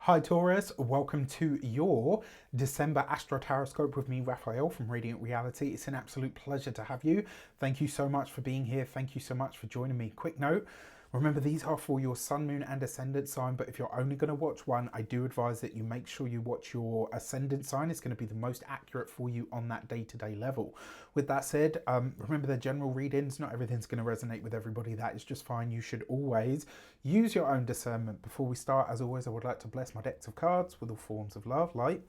Hi Taurus, welcome to your December Astro-Tarotscope with me, Raphael from Radiant Reality. It's an absolute pleasure to have you. Thank you so much for being here. Thank you so much for joining me. Quick note, remember these are for your sun, moon and ascendant sign, but if you're only going to watch one, I do advise that you make sure you watch your ascendant sign. It's going to be the most accurate for you on that day-to-day level. With that said, remember they're general readings. Not everything's going to resonate with everybody. That is just fine. You should always use your own discernment. Before we start, as always, I would like to bless my decks of cards with all forms of love, light,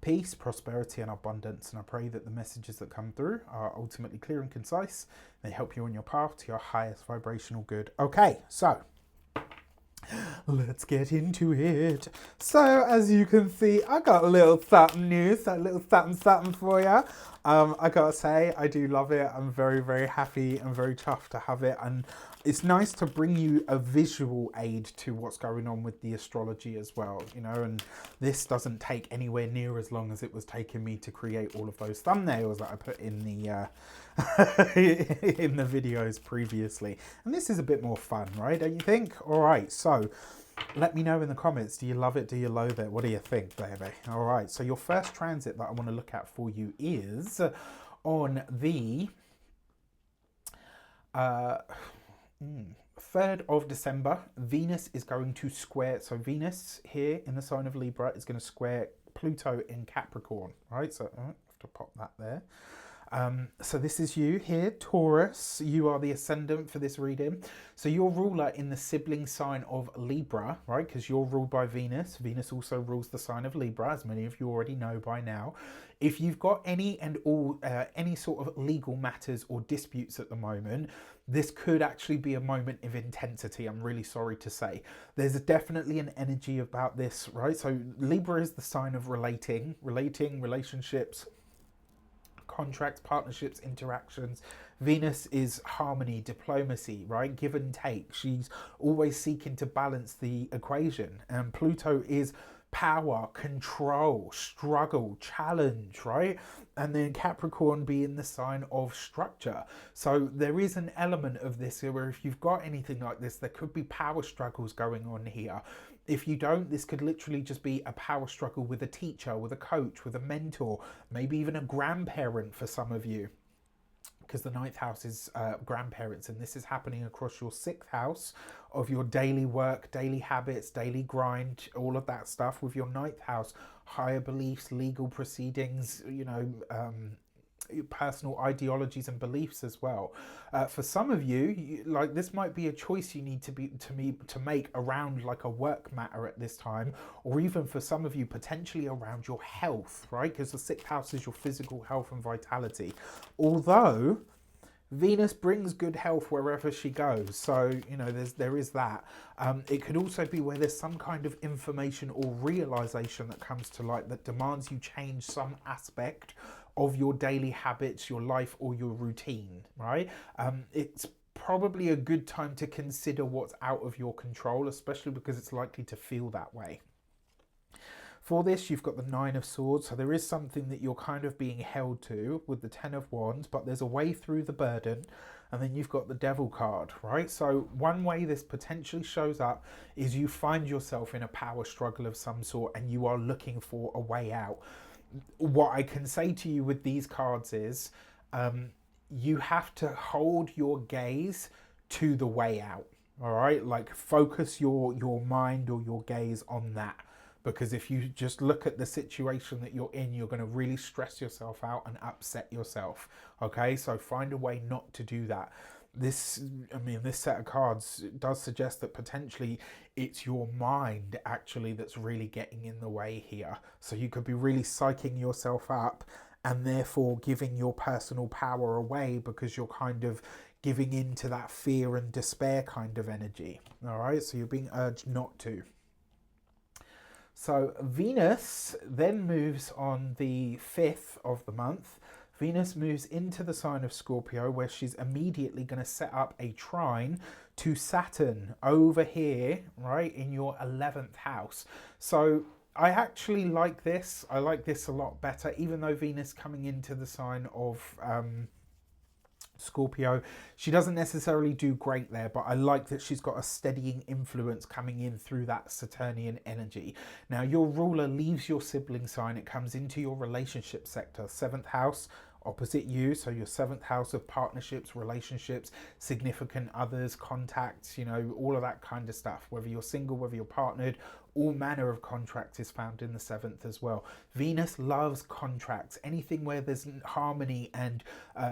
peace, prosperity and abundance. And I pray that the messages that come through are ultimately clear and concise. They help you on your path to your highest vibrational good. Okay, so let's get into it. So as you can see, I got a little something news, a little something for you. I gotta say, I do love it. I'm very, very happy and very chuffed to have it. And it's nice to bring you a visual aid to what's going on with the astrology as well, you know, and this doesn't take anywhere near as long as it was taking me to create all of those thumbnails that I put in the in the videos previously. And this is a bit more fun, right? Don't you think? All right, so let me know in the comments. Do you love it? Do you loathe it? What do you think, baby? All right, so your first transit that I want to look at for you is on the 3rd of December. Venus is going to square, so Venus here in the sign of Libra is going to square Pluto in Capricorn, right? So I have to pop that there. So this is you here, Taurus. You are the ascendant for this reading. So you're ruler in the sibling sign of Libra, right? Because you're ruled by Venus. Venus also rules the sign of Libra, as many of you already know by now. If you've got any and all any sort of legal matters or disputes at the moment, this could actually be a moment of intensity. I'm really sorry to say. There's definitely an energy about this, right? So Libra is the sign of relating, relationships, contracts, partnerships, interactions. Venus is harmony, diplomacy, right? Give and take. She's always seeking to balance the equation. And Pluto is power, control, struggle, challenge, right? And then Capricorn being the sign of structure. So there is an element of this here where if you've got anything like this, there could be power struggles going on here. If you don't, this could literally just be a power struggle with a teacher, with a coach, with a mentor, maybe even a grandparent for some of you, because the 9th house is grandparents, and this is happening across your 6th house of your daily work, daily habits, daily grind, all of that stuff. With your 9th house, higher beliefs, legal proceedings, you know, personal ideologies and beliefs as well. For some of you, like this might be a choice you need to make around like a work matter at this time, or even for some of you potentially around your health, right? Because the 6th house is your physical health and vitality. Although Venus brings good health wherever she goes, so you know there is that. It could also be where there's some kind of information or realization that comes to light that demands you change some aspect of your daily habits, your life, or your routine, right? It's probably a good time to consider what's out of your control, especially because it's likely to feel that way. For this, you've got the 9 of Swords, so there is something that you're kind of being held to with the 10 of Wands, but there's a way through the burden. And then you've got the Devil card, right? So one way this potentially shows up is you find yourself in a power struggle of some sort and you are looking for a way out. What I can say to you with these cards is you have to hold your gaze to the way out, all right? Like focus your mind or your gaze on that. Because if you just look at the situation that you're in, you're going to really stress yourself out and upset yourself. Okay, so find a way not to do that. This set of cards does suggest that potentially it's your mind actually that's really getting in the way here. So you could be really psyching yourself up and therefore giving your personal power away because you're kind of giving into that fear and despair kind of energy. All right, so you're being urged not to. So Venus then moves on the 5th of the month. Venus moves into the sign of Scorpio, where she's immediately going to set up a trine to Saturn over here, right, in your 11th house. So I actually like this. I like this a lot better, even though Venus coming into the sign of Scorpio. She doesn't necessarily do great there, but I like that she's got a steadying influence coming in through that Saturnian energy. Now, your ruler leaves your sibling sign. It comes into your relationship sector, 7th house, opposite you. So your 7th house of partnerships, relationships, significant others, contacts, you know, all of that kind of stuff. Whether you're single, whether you're partnered, all manner of contracts is found in the 7th as well. Venus loves contracts, anything where there's harmony and,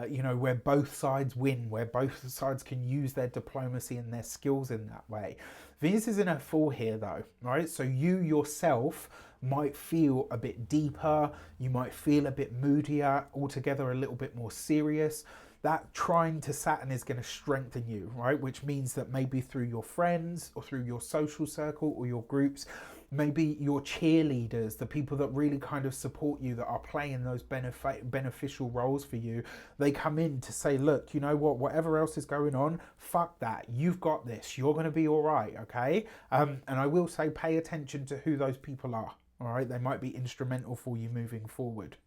you know, where both sides win, where both sides can use their diplomacy and their skills in that way. Venus is in her 4 here though, right? So you yourself might feel a bit deeper, you might feel a bit moodier, altogether a little bit more serious. That trine to Saturn is going to strengthen you, right? Which means that maybe through your friends or through your social circle or your groups, maybe your cheerleaders, the people that really kind of support you, that are playing those beneficial roles for you, they come in to say, look, you know what, whatever else is going on, fuck that, you've got this, you're going to be all right, okay? And I will say, pay attention to who those people are, all right? They might be instrumental for you moving forward.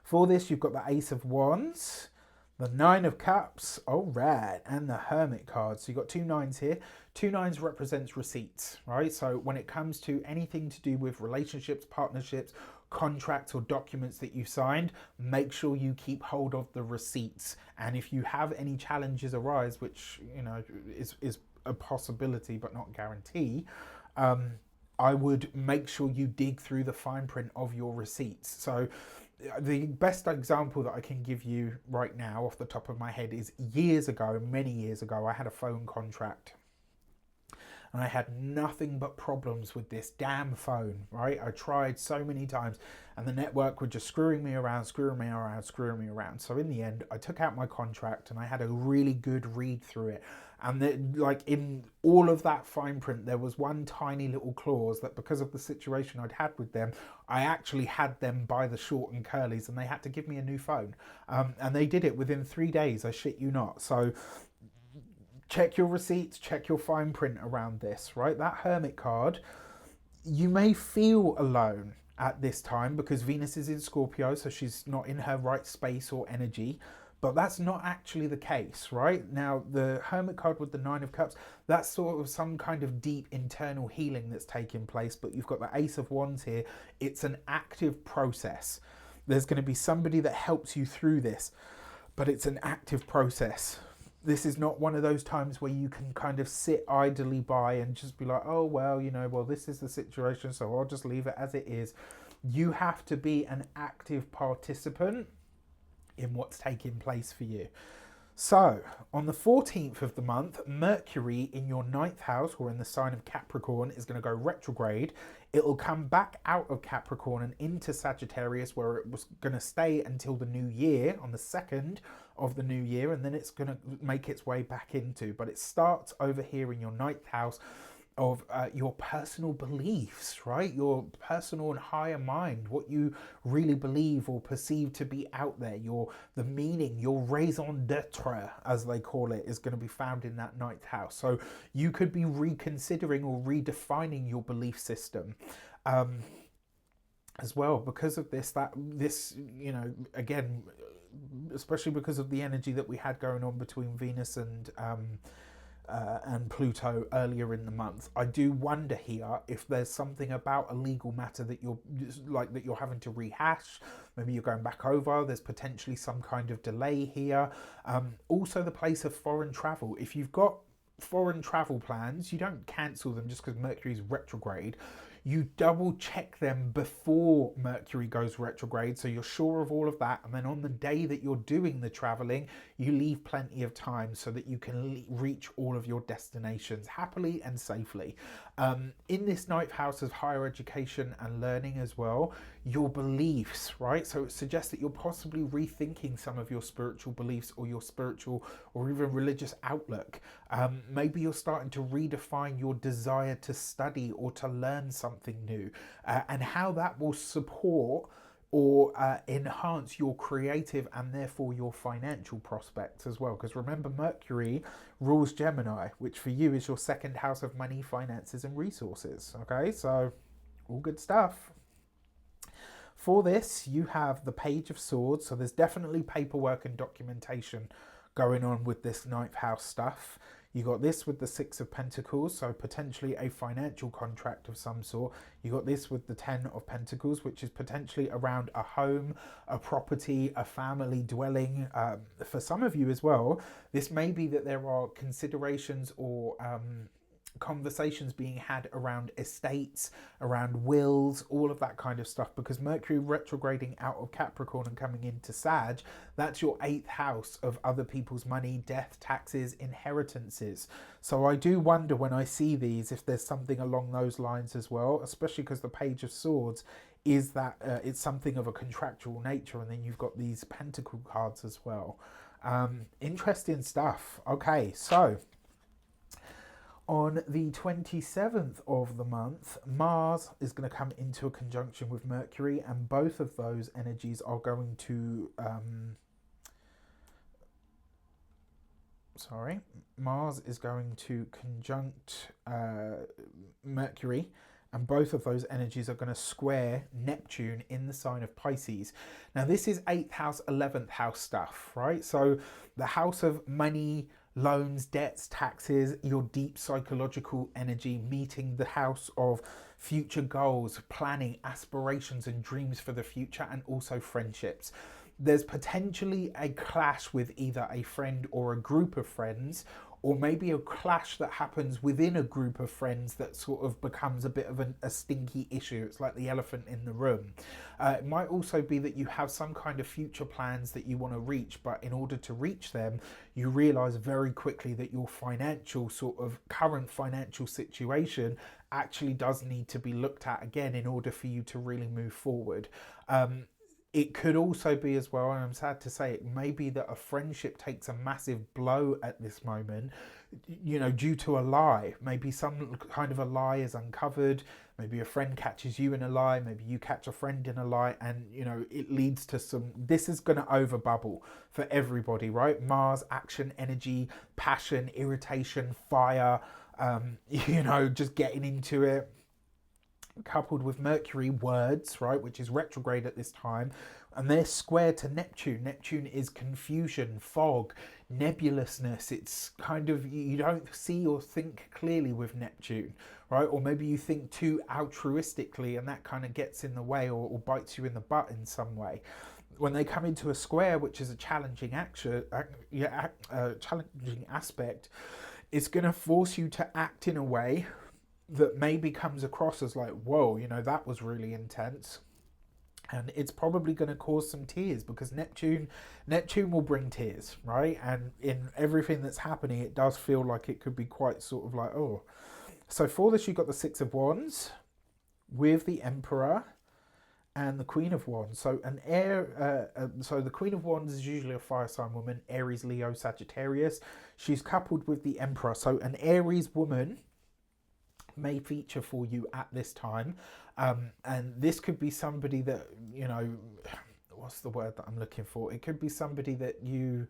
For this, you've got the Ace of Wands, the 9 of Cups, all right, and the Hermit card. So you've got 2 9s here. 2 9s represents receipts, right? So when it comes to anything to do with relationships, partnerships, contracts or documents that you've signed, make sure you keep hold of the receipts. And if you have any challenges arise, which, you know, is a possibility but not guarantee, I would make sure you dig through the fine print of your receipts. So the best example that I can give you right now off the top of my head is years ago, many years ago, I had a phone contract and I had nothing but problems with this damn phone, right? I tried so many times and the network were just screwing me around. So in the end, I took out my contract and I had a really good read through it. And like in all of that fine print, there was one tiny little clause that, because of the situation I'd had with them, I actually had them by the short and curlies and they had to give me a new phone. And they did it within 3 days, I shit you not. So check your receipts, check your fine print around this, right? That Hermit card, you may feel alone at this time because Venus is in Scorpio, so she's not in her right space or energy. But that's not actually the case, right? Now, the Hermit card with the 9 of Cups, that's sort of some kind of deep internal healing that's taking place. But you've got the Ace of Wands here. It's an active process. There's going to be somebody that helps you through this, but it's an active process. This is not one of those times where you can kind of sit idly by and just be like, oh, well, you know, well, this is the situation, so I'll just leave it as it is. You have to be an active participant in what's taking place for you. So on the 14th of the month, Mercury in your 9th house, or in the sign of Capricorn, is going to go retrograde. It'll come back out of Capricorn and into Sagittarius, where it was going to stay until the new year, on the 2nd of the new year, and then it's going to make its way back into, but it starts over here in your 9th house of your personal beliefs, right? Your personal and higher mind, what you really believe or perceive to be out there, the meaning, your raison d'etre, as they call it, is going to be found in that 9th house. So you could be reconsidering or redefining your belief system as well because of this, you know, again, especially because of the energy that we had going on between Venus and Pluto earlier in the month. I do wonder here if there's something about a legal matter that you're having to rehash. Maybe you're going back over. There's potentially some kind of delay here. Also, the place of foreign travel. If you've got foreign travel plans, you don't cancel them just because Mercury's retrograde. You double check them before Mercury goes retrograde, so you're sure of all of that. And then on the day that you're doing the traveling, you leave plenty of time so that you can reach all of your destinations happily and safely. In this 9th house of higher education and learning as well, your beliefs, right? So it suggests that you're possibly rethinking some of your spiritual beliefs or your spiritual or even religious outlook. Maybe you're starting to redefine your desire to study or to learn something new, and how that will support or enhance your creative and therefore your financial prospects as well. Because remember, Mercury rules Gemini, which for you is your 2nd house of money, finances and resources. Okay, so all good stuff. for this, you have the Page of Swords. So there's definitely paperwork and documentation going on with this ninth house stuff. You got this with the Six of Pentacles, so potentially a financial contract of some sort. You got this with the Ten of Pentacles, which is potentially around a home, a property, a family dwelling. For some of you as well, this may be that there are considerations or conversations being had around estates, around wills, all of that kind of stuff, because Mercury retrograding out of Capricorn and coming into Sag, that's your 8th house of other people's money, death, taxes, inheritances. So I do wonder when I see these if there's something along those lines as well, especially because the Page of Swords is that it's something of a contractual nature, and then you've got these pentacle cards as well. Interesting stuff. Okay, so on the 27th of the month, Mars is going to come into a conjunction with Mercury, and both of those energies are going to... Mars is going to conjunct Mercury, and both of those energies are going to square Neptune in the sign of Pisces. Now, this is 8th house, 11th house stuff, right? So the house of money, loans, debts, taxes, your deep psychological energy, meeting the house of future goals, planning, aspirations and dreams for the future, and also friendships. There's potentially a clash with either a friend or a group of friends, or maybe a clash that happens within a group of friends that sort of becomes a bit of a stinky issue. It's like the elephant in the room. It might also be that you have some kind of future plans that you want to reach, but in order to reach them, you realize very quickly that your financial sort of current financial situation actually does need to be looked at again in order for you to really move forward. It could also be as well, and I'm sad to say, it may be that a friendship takes a massive blow at this moment, you know, due to a lie. Maybe some kind of a lie is uncovered. Maybe a friend catches you in a lie. Maybe you catch a friend in a lie, and, you know, it leads to some... This is going to overbubble for everybody, right? Mars, action, energy, passion, irritation, fire, you know, just getting into it. Coupled with Mercury, words, right, which is retrograde at this time, and they're square to Neptune. Neptune is confusion, fog, nebulousness. It's kind of, you don't see or think clearly with Neptune, right? Or maybe you think too altruistically, and that kind of gets in the way or bites you in the butt in some way. When they come into a square, which is a challenging challenging aspect, it's going to force you to act in a way that maybe comes across as like, whoa, you know, that was really intense. And it's probably going to cause some tears, because Neptune will bring tears, right? And in everything that's happening, it does feel like it could be quite sort of like, oh. So for this, you've got the Six of Wands with the Emperor and the Queen of Wands. So so the Queen of Wands is usually a fire sign woman, Aries, Leo, Sagittarius. She's coupled with the Emperor. So an Aries woman may feature for you at this time, and this could be somebody that, you know, what's the word that I'm looking for? It could be somebody that you,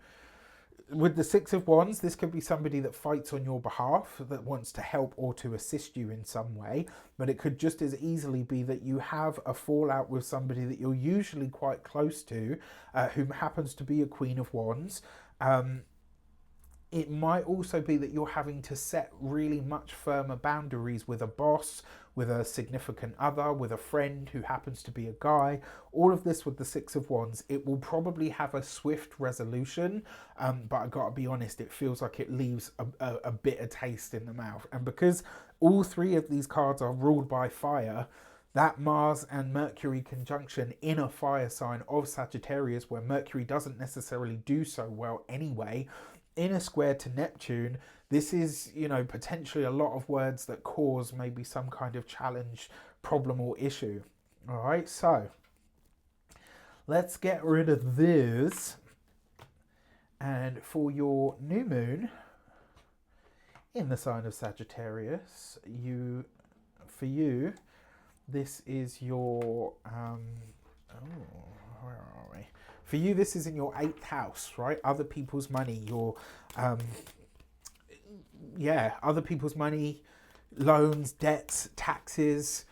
with the Six of Wands, this could be somebody that fights on your behalf, that wants to help or to assist you in some way, but it could just as easily be that you have a fallout with somebody that you're usually quite close to, who happens to be a Queen of Wands. It might also be that you're having to set really much firmer boundaries with a boss, with a significant other, with a friend who happens to be a guy. All of this with the Six of Wands. It will probably have a swift resolution, but I gotta be honest, it feels like it leaves a bitter taste in the mouth. And because all three of these cards are ruled by fire, that Mars and Mercury conjunction in a fire sign of Sagittarius, where Mercury doesn't necessarily do so well anyway, in a square to Neptune, this is, you know, potentially a lot of words that cause maybe some kind of challenge, problem or issue. All right, so let's get rid of this. And for your new moon in the sign of Sagittarius, this is your, where are we? For you, this is in your 8th house, right? Other people's money, your, other people's money, loans, debts, taxes,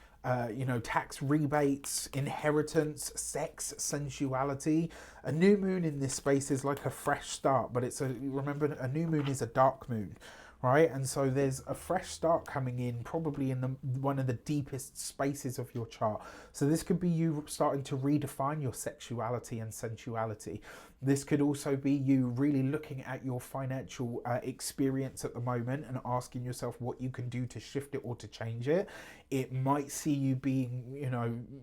tax rebates, inheritance, sex, sensuality. A new moon in this space is like a fresh start, but remember, a new moon is a dark moon, right? And so there's a fresh start coming in, probably in one of the deepest spaces of your chart. So this could be you starting to redefine your sexuality and sensuality. This could also be you really looking at your financial experience at the moment and asking yourself what you can do to shift it or to change it. It might see you being,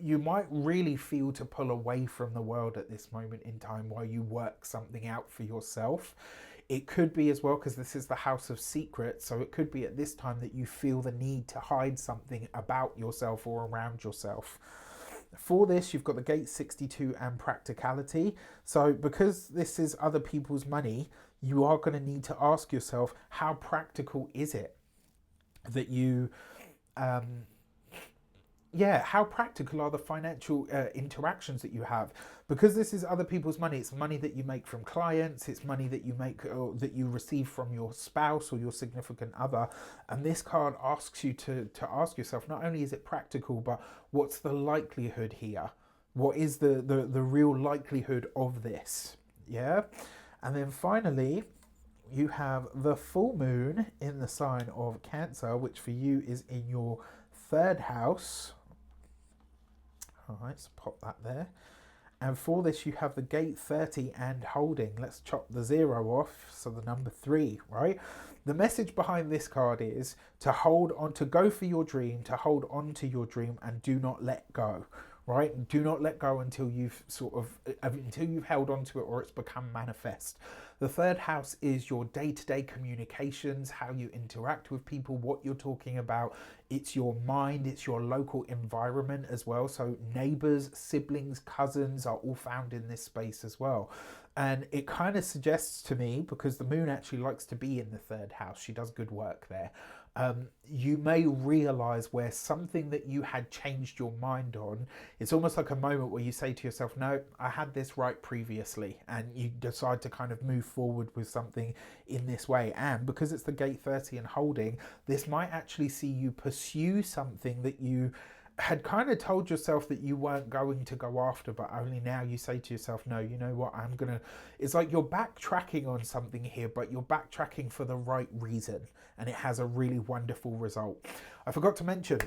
you might really feel to pull away from the world at this moment in time while you work something out for yourself. It could be as well, because this is the house of secrets, so it could be at this time that you feel the need to hide something about yourself or around yourself. For this, you've got the gate 62 and practicality. So because this is other people's money, you are going to need to ask yourself, how practical is it that you how practical are the financial interactions that you have? Because this is other people's money. It's money that you make from clients. It's money that you make or that you receive from your spouse or your significant other. And this card asks you to ask yourself, not only is it practical, but what's the likelihood here? What is the real likelihood of this? Yeah. And then finally, you have the full moon in the sign of Cancer, which for you is in your third house. All right, so pop that there. And for this, you have the gate 30 and holding. Let's chop the 0 off, so the number 3, right? The message behind this card is to hold on, to go for your dream, to hold on to your dream and do not let go, right? Do not let go until you've until you've held on to it or it's become manifest. The third house is your day-to-day communications, how you interact with people, what you're talking about. It's your mind, it's your local environment as well. So neighbors, siblings, cousins are all found in this space as well. And it kind of suggests to me, because the moon actually likes to be in the third house, she does good work there. You may realize where something that you had changed your mind on, it's almost like a moment where you say to yourself, no, I had this right previously, and you decide to kind of move forward with something in this way. And because it's the gate 30 and holding, this might actually see you pursue something that you had kind of told yourself that you weren't going to go after, but only now you say to yourself, no, you know what, it's like you're backtracking on something here, but you're backtracking for the right reason, and it has a really wonderful result. I forgot to mention,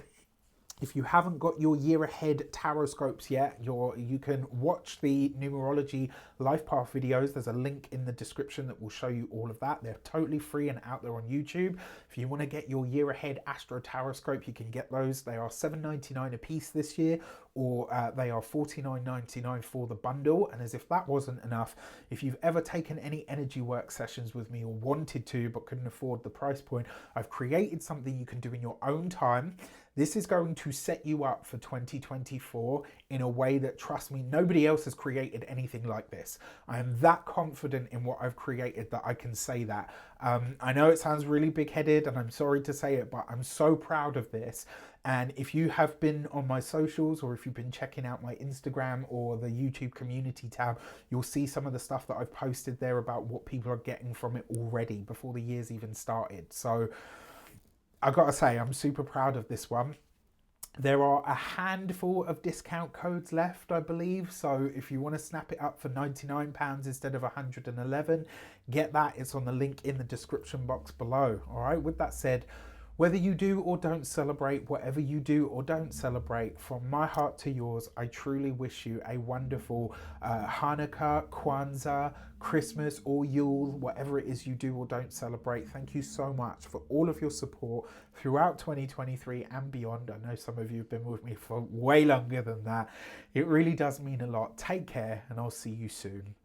if you haven't got your year ahead tarot scopes yet, you can watch the Numerology life path videos. There's a link in the description that will show you all of that. They're totally free and out there on YouTube. If you want to get your year ahead Astro-Tarotscope, you can get those. They are $7.99 a piece this year, or they are $49.99 for the bundle. And as if that wasn't enough, if you've ever taken any energy work sessions with me or wanted to but couldn't afford the price point, I've created something you can do in your own time. This is going to set you up for 2024 in a way that, trust me, nobody else has created anything like this. I am that confident in what I've created that I can say that. I know it sounds really big-headed, and I'm sorry to say it, but I'm so proud of this. And if you have been on my socials, or if you've been checking out my Instagram or the YouTube community tab, you'll see some of the stuff that I've posted there about what people are getting from it already before the year's even started. So I gotta say, I'm super proud of this one. There are a handful of discount codes left, I believe. So if you want to snap it up for £99 instead of $111, get that. It's on the link in the description box below. All right. With that said, whether you do or don't celebrate, whatever you do or don't celebrate, from my heart to yours, I truly wish you a wonderful Hanukkah, Kwanzaa, Christmas or Yule, whatever it is you do or don't celebrate. Thank you so much for all of your support throughout 2023 and beyond. I know some of you have been with me for way longer than that. It really does mean a lot. Take care, and I'll see you soon.